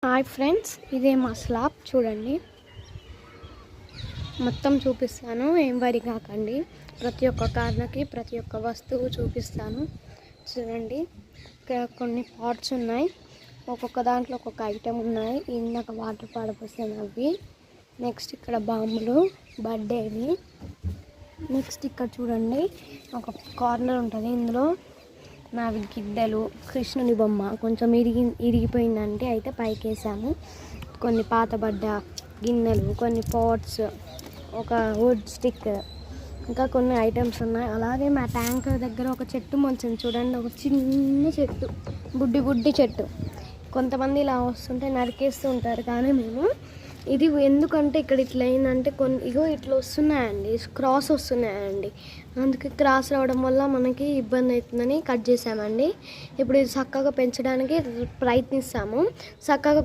Hi friends, ఇదే మా slab చూడండి. మొత్తం చూపిస్తాను, ఏం వరి కాకండి. ప్రతి ఒక్క కార్నకి ప్రతి ఒక్క వస్తువు చూపిస్తాను చూడండి. ఇక్కడ కొన్ని పాట్స్ ఉన్నాయి, ఒక్కొక్క దాంట్లో ఒక్కొక్క ఐటెం ఉన్నాయి. ఇందాక వాటర్ పాడపోసాను అవి. నెక్స్ట్ ఇక్కడ బాంబులు బర్త్డేవి. నెక్స్ట్ ఇక్కడ చూడండి, ఒక కార్నర్ ఉంటుంది. ఇందులో నావి గిద్దెలు, కృష్ణుని బొమ్మ కొంచెం ఇరిగిపోయిందంటే అయితే పైకి వేసాము. కొన్ని పాతబడ్డ గిన్నెలు, కొన్ని పాట్స్, ఒక వుడ్ స్టిక్, ఇంకా కొన్ని ఐటమ్స్ ఉన్నాయి. అలాగే మా ట్యాంక్ దగ్గర ఒక చెట్టు మొలిచింది చూడండి, ఒక చిన్న చెట్టు, బుడ్డి చెట్టు. కొంతమంది ఇలా వస్తుంటే నరికేస్తూ ఉంటారు, కానీ మేము ఇది ఎందుకంటే ఇక్కడ ఇట్లా అయిందంటే ఇట్లా వస్తున్నాయండి, క్రాస్ వస్తున్నాయండి. అందుకే క్రాస్ రావడం వల్ల మనకి ఇబ్బంది అవుతుందని కట్ చేసామండి. ఇప్పుడు ఇది చక్కగా పెంచడానికి ప్రయత్నిస్తాము. చక్కగా